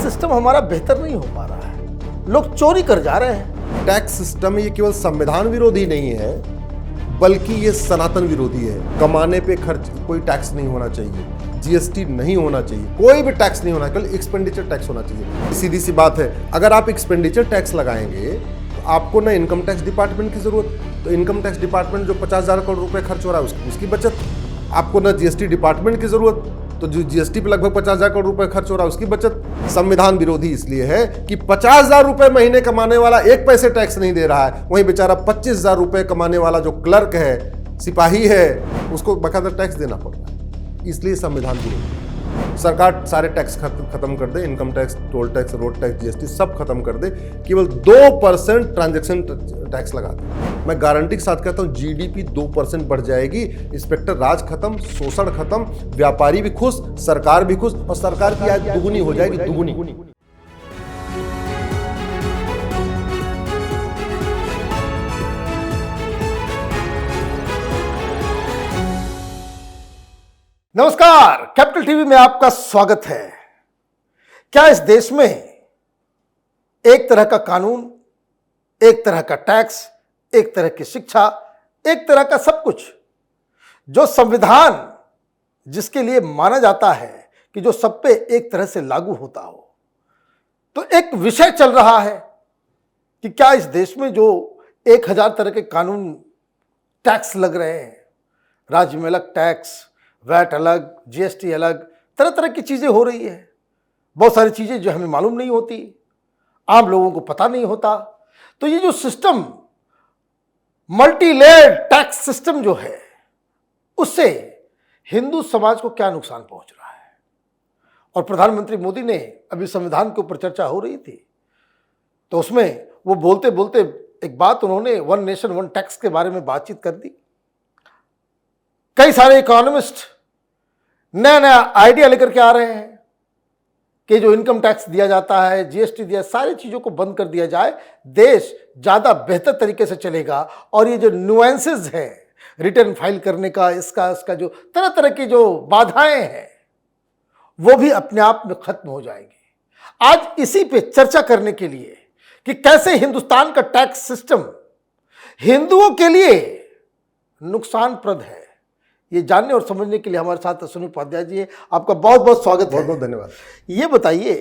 System हमारा बेहतर नहीं हो पा रहा है, लोग चोरी कर जा रहे हैं। टैक्स सिस्टम ये केवल संविधान विरोधी नहीं है, बल्कि ये सनातन विरोधी है। कमाने पे खर्च कोई टैक्स नहीं होना चाहिए, जीएसटी नहीं होना चाहिए, कोई भी टैक्स नहीं होना, केवल एक्सपेंडिचर टैक्स होना चाहिए। सीधी सी बात है, अगर आप एक्सपेंडिचर टैक्स लगाएंगे तो आपको ना इनकम टैक्स डिपार्टमेंट की जरूरत, तो इनकम टैक्स डिपार्टमेंट जो 50,000 करोड़ रुपए खर्च हो रहा है उसकी बचत। आपको ना जीएसटी डिपार्टमेंट की जरूरत, तो जो जीएसटी पे लगभग 50,000 करोड़ रुपए खर्च हो रहा है उसकी बचत। संविधान विरोधी इसलिए है कि 50,000 रुपए महीने कमाने वाला 1 पैसे टैक्स नहीं दे रहा है, वहीं बेचारा 25,000 रुपए कमाने वाला जो क्लर्क है, सिपाही है, उसको बकायदा टैक्स देना पड़ रहा है। इसलिए संविधान विरोधी। सरकार सारे टैक्स खत्म कर दे, income tax, toll tax, road tax, GST सब खत्म कर दे, केवल 2% ट्रांजैक्शन टैक्स लगा दे। मैं गारंटी के साथ कहता हूं जीडीपी 2% बढ़ जाएगी। इंस्पेक्टर राज खत्म, शोषण खत्म, व्यापारी भी खुश, सरकार भी खुश, और सरकार की आय दुगुनी हो जाएगी, दुगुनी। नमस्कार, कैपिटल टीवी में आपका स्वागत है। क्या इस देश में एक तरह का कानून, एक तरह का टैक्स, एक तरह की शिक्षा, एक तरह का सब कुछ, जो संविधान जिसके लिए माना जाता है कि जो सब पे एक तरह से लागू होता हो, तो एक विषय चल रहा है कि क्या इस देश में जो 1000 तरह के कानून, टैक्स लग रहे हैं, राज्य में अलग टैक्स, वैट अलग, जीएसटी अलग, तरह तरह की चीजें हो रही है। बहुत सारी चीजें जो हमें मालूम नहीं होती, आम लोगों को पता नहीं होता। तो ये जो system, multi layer tax system जो है, उससे हिंदू समाज को क्या नुकसान पहुंच रहा है। और प्रधानमंत्री मोदी ने अभी संविधान के ऊपर चर्चा हो रही थी, तो उसमें वो बोलते बोलते एक बात उन्होंने वन नेशन वन टैक्स के बारे में बातचीत कर दी। कई सारे इकोनॉमिस्ट नया नया आइडिया लेकर के आ रहे हैं कि जो इनकम टैक्स दिया जाता है, जीएसटी दिया, सारी चीजों को बंद कर दिया जाए, देश ज्यादा बेहतर तरीके से चलेगा। और ये जो नुएंसेस है रिटर्न फाइल करने का, इसका जो तरह तरह की जो बाधाएं हैं, वो भी अपने आप में खत्म हो जाएंगी। आज इसी पे चर्चा करने के लिए कि कैसे हिंदुस्तान का टैक्स सिस्टम हिंदुओं के लिए नुकसानप्रद है, ये जानने और समझने के लिए हमारे साथ सुनील उपाध्याय जी है। आपका बहुत बहुत स्वागत है। बहुत बहुत धन्यवाद। ये बताइए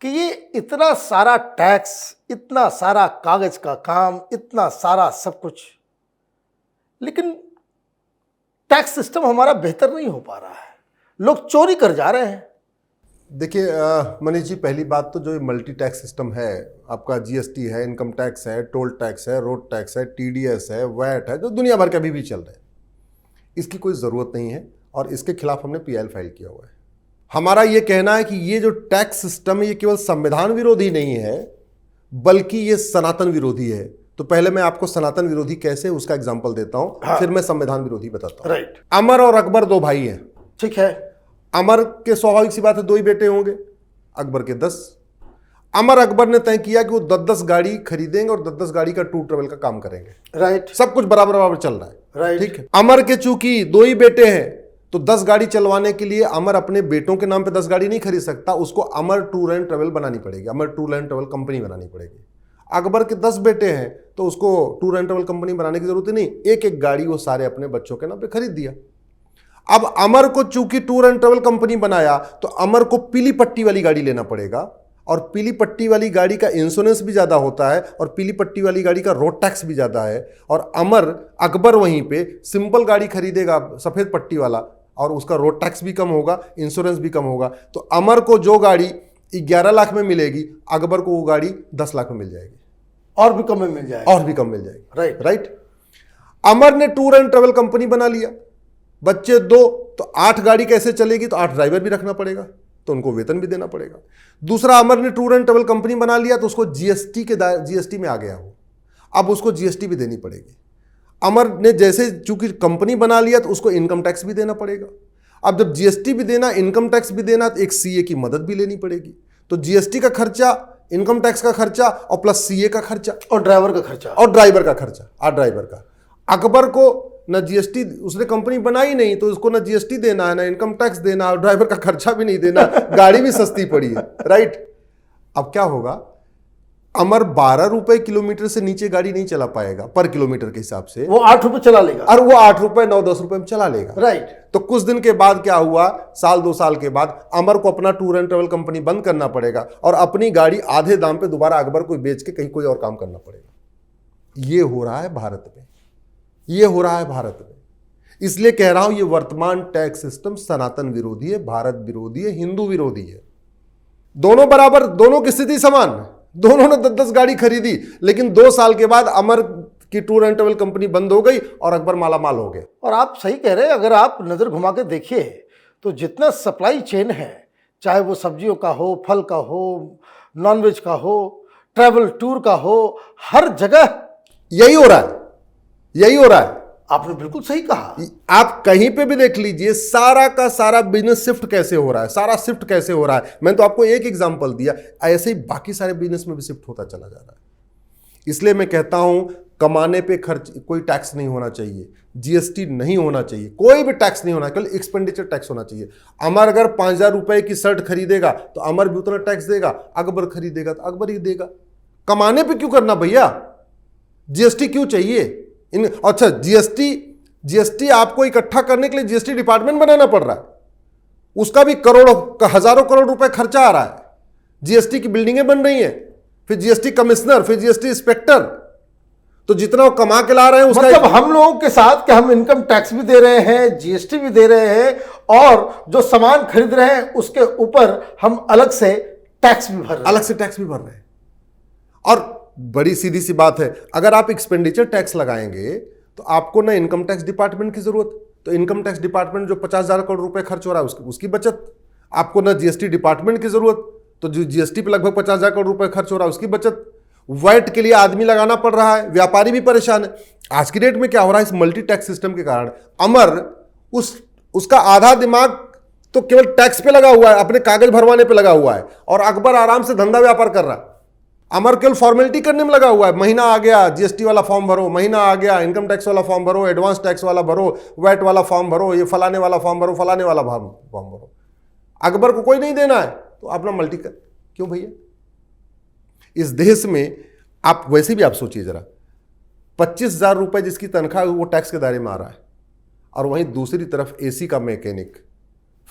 कि ये इतना सारा टैक्स, इतना सारा कागज का काम, इतना सारा सब कुछ, लेकिन टैक्स सिस्टम हमारा बेहतर नहीं हो पा रहा है, लोग चोरी कर जा रहे हैं। देखिए मनीष जी, पहली बात तो जो मल्टी टैक्स सिस्टम है, आपका जीएसटी है, इनकम टैक्स है, टोल टैक्स है, रोड टैक्स है, टीडीएस है, वैट है, जो दुनिया भर के अभी भी चल रहे हैं, इसकी कोई ज़रूरत नहीं है और इसके खिलाफ हमने पीएल फाइल किया हुआ है। हमारा ये कहना है कि ये जो टैक्स सिस्टम है ये केवल संविधान विरोधी नहीं है, बल्कि ये सनातन विरोधी है। तो पहले मैं आपको सनातन विरोधी कैसे, उसका एग्जांपल देता हूं। हाँ। फिर मैं संविधान विरोधी बताता हूं। राइट। अमर और अकबर 2 भाई हैं। ठीक है। अमर के स्वाभाविक सी बात है 2 ही बेटे होंगे, अकबर के 10। अमर अकबर ने तय किया कि वो 10-10 गाड़ी खरीदेंगे और 10-10 गाड़ी का टूर ट्रेवल का काम करेंगे। राइट। सब कुछ बराबर बराबर चल रहा है। राइट। ठीक है। अमर के चूंकि 2 ही बेटे हैं, तो 10 गाड़ी चलवाने के लिए अमर अपने बेटों के नाम पे 10 गाड़ी नहीं खरीद सकता, उसको अमर टूर एंड ट्रेवल बनानी पड़ेगी, अमर टूर एंड ट्रेवल कंपनी बनानी पड़ेगी। अकबर के 10 बेटे हैं, तो उसको टूर एंड ट्रेवल कंपनी बनाने की जरूरत नहीं, एक गाड़ी वो सारे अपने बच्चों के नाम पे खरीद दिया। अब अमर को चूंकि टूर एंड ट्रेवल कंपनी बनाया, तो अमर को पीली पट्टी वाली गाड़ी लेना पड़ेगा, और पीली पट्टी वाली गाड़ी का इंश्योरेंस भी ज्यादा होता है, और पीली पट्टी वाली गाड़ी का रोड टैक्स भी ज्यादा है। और अकबर वहीं पे सिंपल गाड़ी खरीदेगा, सफेद पट्टी वाला, और उसका रोड टैक्स भी कम होगा, इंश्योरेंस भी कम होगा। तो अमर को जो गाड़ी 11 लाख में मिलेगी, अकबर को वो गाड़ी 10 लाख में मिल जाएगी, और भी कम में मिल जाएगी, और भी कम मिल जाएगी। राइट। राइट। अमर ने टूर एंड ट्रेवल कंपनी बना लिया, बच्चे 2, तो 8 गाड़ी कैसे चलेगी, तो 8 ड्राइवर भी रखना पड़ेगा, तो उनको वेतन भी देना पड़ेगा। दूसरा, अमर ने टूर एंड ट्रेवल कंपनी बना लिया, तो उसको जीएसटी में आ गया वो, अब उसको जीएसटी भी देनी पड़ेगी। अमर ने जैसे चूंकि कंपनी बना लिया, तो उसको इनकम टैक्स भी देना पड़ेगा। अब जब जीएसटी भी देना, इनकम टैक्स भी देना, तो एक सीए की मदद भी लेनी पड़ेगी। तो जीएसटी का खर्चा, इनकम टैक्स का खर्चा, और प्लस सीए का खर्चा, और ड्राइवर का खर्चा, और ड्राइवर का खर्चा, 8 ड्राइवर का। अकबर को ना जीएसटी, उसने कंपनी बनाई नहीं, तो उसको ना जीएसटी देना है, ना इनकम टैक्स देना, और ड्राइवर का खर्चा भी नहीं देना, गाड़ी भी सस्ती पड़ी है। राइट। अब क्या होगा, अमर 12 रुपए किलोमीटर से नीचे गाड़ी नहीं चला पाएगा पर किलोमीटर के हिसाब से, वो 8 रुपए चला लेगा और वो 8 रुपए 9-10 रुपए में चला लेगा। राइट। तो कुछ दिन के बाद क्या हुआ, साल 2 साल के बाद अमर को अपना टूर एंड ट्रेवल कंपनी बंद करना पड़ेगा और अपनी गाड़ी आधे दाम पे दोबारा अकबर को बेच के कहीं कोई और काम करना पड़ेगा। ये हो रहा है भारत में, ये हो रहा है भारत में। इसलिए कह रहा हूं ये वर्तमान टैक्स सिस्टम सनातन विरोधी है, भारत विरोधी है, हिंदू विरोधी है। दोनों बराबर, दोनों की स्थिति समान, दोनों ने 10-10 गाड़ी खरीदी, लेकिन 2 साल के बाद अमर की टूर एंड ट्रेवल कंपनी बंद हो गई और अकबर मालामाल हो गए। और आप सही कह रहे हैं, अगर आप नजर घुमा के देखिए तो जितना सप्लाई चेन है, चाहे वो सब्जियों का हो, फल का हो, नॉनवेज का हो, ट्रैवल टूर का हो, हर जगह यही हो रहा है, यही हो रहा है। आपने बिल्कुल सही कहा। आप कहीं पे भी देख लीजिए, सारा का सारा बिजनेस शिफ्ट कैसे हो रहा है, सारा शिफ्ट कैसे हो रहा है। मैंने तो आपको एक एग्जांपल दिया, ऐसे ही बाकी सारे बिजनेस में भी शिफ्ट होता चला जा रहा है। इसलिए मैं कहता हूं, कमाने पे खर्च कोई टैक्स नहीं होना चाहिए, जीएसटी नहीं होना चाहिए, कोई भी टैक्स नहीं होना, केवल एक्सपेंडिचर टैक्स होना चाहिए। अमर अगर 5000 रुपए की शर्ट खरीदेगा तो अमर भी उतना टैक्स देगा, अकबर खरीदेगा तो अकबर ही देगा। कमाने पे क्यों करना भैया, जीएसटी क्यों चाहिए? अच्छा, जीएसटी आपको इकट्ठा करने के लिए जीएसटी डिपार्टमेंट बनाना पड़ रहा है, उसका भी करोड़ों हजारों करोड़ रुपए खर्चा आ रहा है। जीएसटी की बिल्डिंगें बन रही हैं, फिर जीएसटी कमिश्नर, फिर जीएसटी इंस्पेक्टर, तो जितना वो कमा के ला रहे हैं उसका मतलब हम लोगों के साथ कि हम इनकम टैक्स भी दे रहे हैं, जीएसटी भी दे रहे हैं, और जो सामान खरीद रहे हैं उसके ऊपर हम अलग से टैक्स भी भर रहे हैं। अलग से टैक्स भी भर रहे हैं। और बड़ी सीधी सी बात है, अगर आप एक्सपेंडिचर टैक्स लगाएंगे तो आपको ना इनकम टैक्स डिपार्टमेंट की जरूरत, तो इनकम टैक्स डिपार्टमेंट जो 50,000 करोड़ रुपए खर्च हो रहा है उसकी बचत। आपको ना जीएसटी डिपार्टमेंट की जरूरत, तो जो जीएसटी पे लगभग 50,000 करोड़ रुपए खर्च हो रहा है उसकी बचत। वैट के लिए आदमी लगाना पड़ रहा है, व्यापारी भी परेशान है। आज की डेट में क्या हो रहा है, इस मल्टी टैक्स सिस्टम के कारण अमर उसका आधा दिमाग तो केवल टैक्स पे लगा हुआ है, अपने कागज भरवाने पे लगा हुआ है, और अकबर आराम से धंधा व्यापार कर रहा है। अमर केवल फॉर्मेलिटी करने में लगा हुआ है, महीना आ गया जीएसटी वाला फॉर्म भरो, महीना आ गया इनकम टैक्स वाला फॉर्म भरो, एडवांस टैक्स वाला भरो, वैट वाला फॉर्म भरो, ये फलाने वाला फॉर्म भरो, फलाने वाला फॉर्म भरो। अकबर को कोई नहीं देना है तो अपना मल्टी कर, क्यों भैया? इस देश में आप वैसे भी आप सोचिए जरा, 25,000 रुपए जिसकी तनख्वाह वो टैक्स के दायरे में आ रहा है, और वहीं दूसरी तरफ एसी का मैकेनिक,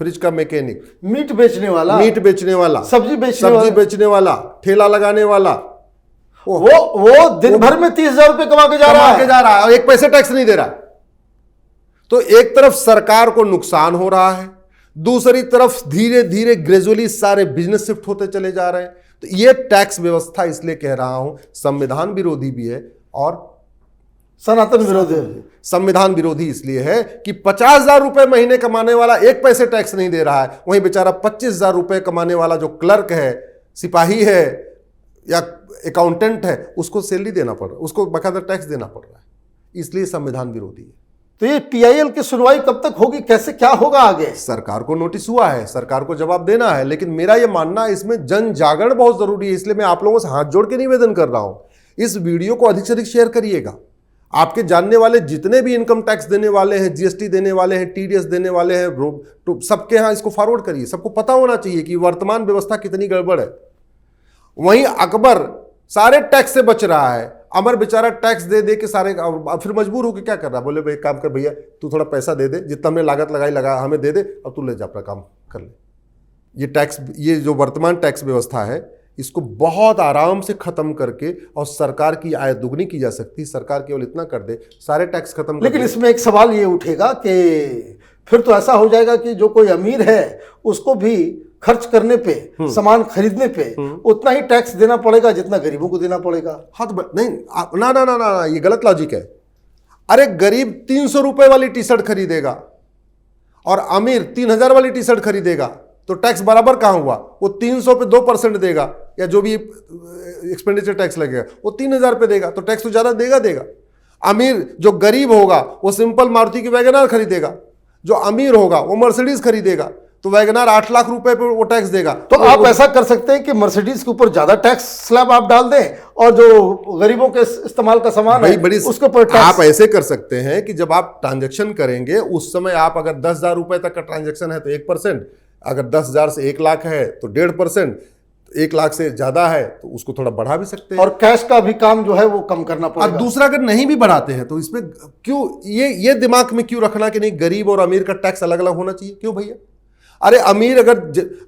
फ्रिज का मैकेनिक, मीट बेचने वाला, सब्जी बेचने वाला, ठेला लगाने वाला, वो दिन भर में 30,000 रुपए कमा के जा रहा है और 1 पैसे टैक्स नहीं दे रहा। तो एक तरफ सरकार को नुकसान हो रहा है, दूसरी तरफ धीरे धीरे ग्रेजुअली सारे बिजनेस शिफ्ट होते चले जा रहे हैं। तो ये टैक्स व्यवस्था, इसलिए कह रहा हूं, संविधान विरोधी भी है और सनातन विरोधी। संविधान विरोधी इसलिए है कि 50,000 रुपए महीने कमाने वाला 1 पैसे टैक्स नहीं दे रहा है, वहीं बेचारा 25,000 रुपए कमाने वाला जो क्लर्क है, सिपाही है या अकाउंटेंट है, उसको सैलरी देना पड़ रहा है, उसको बकायदा टैक्स देना पड़ रहा है। इसलिए संविधान विरोधी है। तो ये पीआईएल की सुनवाई कब तक होगी, कैसे क्या होगा आगे? सरकार को नोटिस हुआ है, सरकार को जवाब देना है, लेकिन मेरा यह मानना है इसमें जन जागरण बहुत जरूरी है। इसलिए मैं आप लोगों से हाथ जोड़ के निवेदन कर रहा हूं, इस वीडियो को अधिक से अधिक शेयर करिएगा। आपके जानने वाले जितने भी इनकम टैक्स देने वाले हैं, जीएसटी देने वाले हैं, टीडीएस देने वाले हैं, सबके यहां इसको फॉरवर्ड करिए। सबको पता होना चाहिए कि वर्तमान व्यवस्था कितनी गड़बड़ है। वहीं अकबर सारे टैक्स से बच रहा है, अमर बेचारा टैक्स दे दे के सारे, फिर मजबूर होकर क्या कर रहा है, बोले भाई काम कर भैया, तू थोड़ा पैसा दे दे, जितना हमने लागत लगाई लगा हमें दे दे, अब तू ले जा अपना काम कर ले। ये टैक्स, ये जो वर्तमान टैक्स व्यवस्था है, इसको बहुत आराम से खत्म करके और सरकार की आय दुगनी की जा सकती है। सरकार केवल इतना कर दे, सारे टैक्स खत्म कर। लेकिन इसमें एक सवाल ये उठेगा कि फिर तो ऐसा हो जाएगा कि जो कोई अमीर है उसको भी खर्च करने पे, सामान खरीदने पे उतना ही टैक्स देना पड़ेगा जितना गरीबों को देना पड़ेगा। हाँ तो नहीं, ना ना ना ना, ये गलत लॉजिक है। अरे गरीब 300 रुपए वाली टी शर्ट खरीदेगा और अमीर 3,000 वाली टी शर्ट खरीदेगा, तो टैक्स बराबर कहां हुआ? वो 300 पे 2% देगा, या जो भी एक्सपेंडिचर टैक्स लगेगा वो 3,000 पे देगा, तो टैक्स तो ज्यादा देगा। अमीर जो गरीब होगा वो सिंपल मारुति की वैगनार खरीदेगा, जो अमीर होगा वो मर्सिडीज खरीदेगा, तो वैगनार 8 लाख रुपए पे वो टैक्स देगा। तो आप ऐसा कर सकते हैं कि मर्सिडीज के ऊपर ज्यादा टैक्स स्लैब आप डाल दें, और जो गरीबों के इस्तेमाल का सामान है उसके ऊपर टैक्स। आप ऐसे कर सकते हैं कि जब आप ट्रांजैक्शन करेंगे उस समय आप अगर 10,000 रुपए तक का ट्रांजैक्शन है तो 1%, अगर 10,000 से 1 लाख है तो 1.5%, 1 लाख से ज्यादा है तो उसको थोड़ा बढ़ा भी सकते हैं। और कैश का भी काम जो है वो कम करना और पड़ेगा। दूसरा, अगर नहीं भी बढ़ाते हैं तो इसमें क्यों ये दिमाग में क्यों रखना कि नहीं गरीब और अमीर का टैक्स अलग अलग होना चाहिए? क्यों भैया? अरे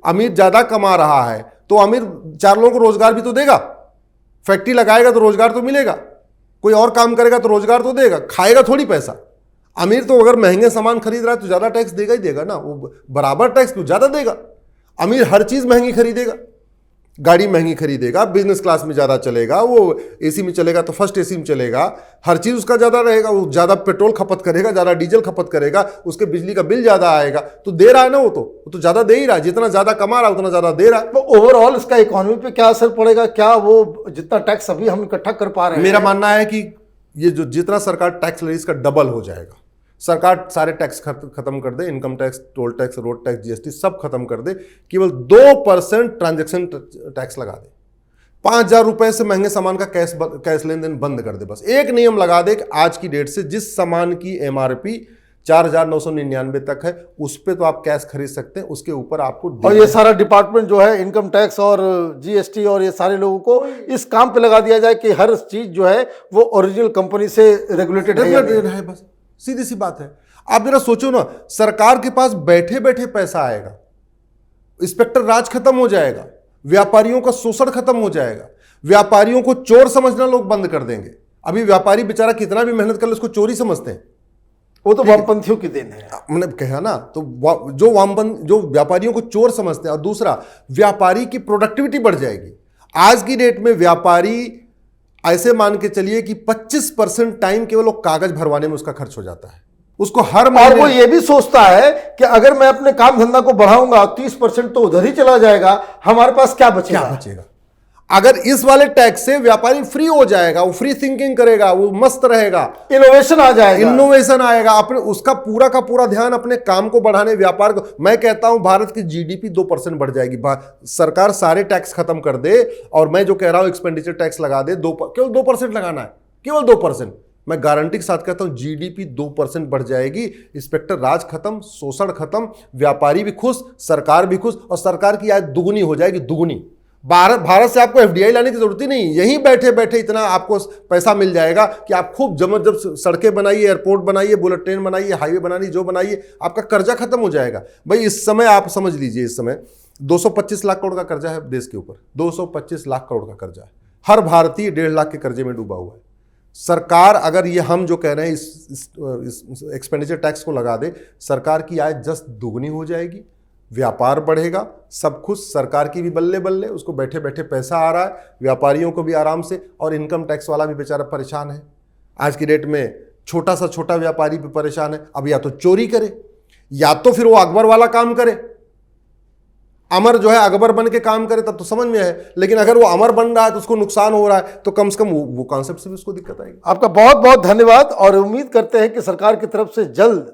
अमीर ज्यादा कमा रहा है तो अमीर 4 लोगों को रोजगार भी तो देगा। फैक्ट्री लगाएगा तो रोजगार तो मिलेगा, कोई और काम करेगा तो रोजगार तो देगा, खाएगा थोड़ी पैसा। अमीर तो अगर महंगे सामान खरीद रहा है तो ज्यादा टैक्स देगा ही देगा ना, वो बराबर टैक्स क्यों ज्यादा देगा? अमीर हर चीज महंगी खरीदेगा, गाड़ी महंगी खरीदेगा, बिजनेस क्लास में ज्यादा चलेगा, वो एसी में चलेगा तो फर्स्ट एसी में चलेगा, हर चीज उसका ज्यादा रहेगा, वो ज्यादा पेट्रोल खपत करेगा, ज्यादा डीजल खपत करेगा, उसके बिजली का बिल ज्यादा आएगा, तो दे रहा है ना, वो तो ज्यादा दे ही रहा है, जितना ज्यादा कमा रहा है उतना ज्यादा दे रहा है। तो ओवरऑल इसका इकोनॉमी पे क्या असर पड़ेगा? क्या वो जितना टैक्स अभी हम इकट्ठा कर पा रहे हैं? मेरा मानना है कि ये जो जितना सरकार टैक्स ले रही है इसका डबल हो जाएगा। सरकार सारे टैक्स खत्म कर दे, income tax, toll tax, road tax, GST सब खत्म कर दे, केवल 2% ट्रांजैक्शन टैक्स लगा दे। 5,000 रुपए से महंगे सामान का कैश लेन देन बंद कर दे। बस एक नियम लगा दे कि आज की डेट से जिस सामान की एमआरपी 4,999 तक है उस पे तो आप कैश खरीद सकते हैं, उसके ऊपर आपको। और ये सारा डिपार्टमेंट जो है इनकम टैक्स और जीएसटी और ये सारे लोगों को इस काम पे लगा दिया जाए कि हर चीज जो है वो ओरिजिनल कंपनी से रेगुलेटेड है। बस सीधी सी बात है। आप जरा सोचो ना, सरकार के पास बैठे बैठे पैसा आएगा, इंस्पेक्टर राज खत्म हो जाएगा, व्यापारियों का शोषण खत्म हो जाएगा, व्यापारियों को चोर समझना लोग बंद कर देंगे। अभी व्यापारी बेचारा कितना भी मेहनत कर ले उसको चोरी समझते हैं, वो तो वामपंथियों की देन है। मैंने कहा ना, तो जो व्यापारियों को चोर समझते हैं। और दूसरा, व्यापारी की प्रोडक्टिविटी बढ़ जाएगी। आज की डेट में व्यापारी ऐसे मान के चलिए कि 25% टाइम केवल वो कागज भरवाने में उसका खर्च हो जाता है, उसको हर महीने। और वो ये भी सोचता है कि अगर मैं अपने काम धंधा को बढ़ाऊंगा 30% तो उधर ही चला जाएगा, हमारे पास क्या बचेगा? अगर इस वाले टैक्स से व्यापारी फ्री हो जाएगा, वो फ्री थिंकिंग करेगा, वो मस्त रहेगा, इनोवेशन आ जाएगा, इनोवेशन आएगा, अपने उसका पूरा का पूरा ध्यान अपने काम को बढ़ाने, व्यापार को। मैं कहता हूं भारत की जीडीपी 2% बढ़ जाएगी। सरकार सारे टैक्स खत्म कर दे और मैं जो कह रहा हूं एक्सपेंडिचर टैक्स लगा दे, केवल 2% लगाना है, केवल 2%। मैं गारंटी के साथ कहता हूं जीडीपी 2% बढ़ जाएगी। इंस्पेक्टर राज खत्म, शोषण खत्म, व्यापारी भी खुश, सरकार भी खुश, और सरकार की आय दुगुनी हो जाएगी, दुगुनी। भारत से आपको एफडीआई लाने की जरूरत ही नहीं, यहीं बैठे बैठे इतना आपको पैसा मिल जाएगा कि आप खूब जब सड़कें बनाइए, एयरपोर्ट बनाइए, बुलेट ट्रेन बनाइए, हाईवे बनाइए, जो बनाइए, आपका कर्जा खत्म हो जाएगा। भाई इस समय आप समझ लीजिए, इस समय 225 लाख करोड़ का कर्जा है देश के ऊपर, 225 लाख करोड़ का कर्जा है। हर भारतीय 1.5 लाख के कर्जे में डूबा हुआ है। सरकार अगर ये हम जो कह रहे हैं इस एक्सपेंडिचर टैक्स को लगा दे, सरकार की आय जस्ट दुगनी हो जाएगी, व्यापार बढ़ेगा, सब कुछ, सरकार की भी बल्ले बल्ले, उसको बैठे बैठे पैसा आ रहा है, व्यापारियों को भी आराम से, और इनकम टैक्स वाला भी बेचारा परेशान है। आज की डेट में छोटा सा छोटा व्यापारी भी परेशान है। अब या तो चोरी करे या तो फिर वो अकबर वाला काम करे, अमर जो है अकबर बन के काम करे, तब तो समझ में है। लेकिन अगर वो अमर बन रहा है तो उसको नुकसान हो रहा है, तो कम से कम वो कॉन्सेप्ट से भी उसको दिक्कत आएगी। आपका बहुत बहुत धन्यवाद, और उम्मीद करते हैं कि सरकार की तरफ से जल्द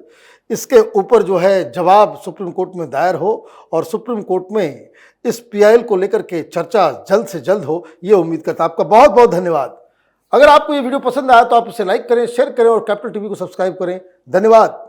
इसके ऊपर जो है जवाब सुप्रीम कोर्ट में दायर हो और सुप्रीम कोर्ट में इस पीआईएल को लेकर के चर्चा जल्द से जल्द हो, ये उम्मीद करता हूं। आपका बहुत बहुत धन्यवाद। अगर आपको ये वीडियो पसंद आया तो आप इसे लाइक करें, शेयर करें और कैपिटल टीवी को सब्सक्राइब करें। धन्यवाद।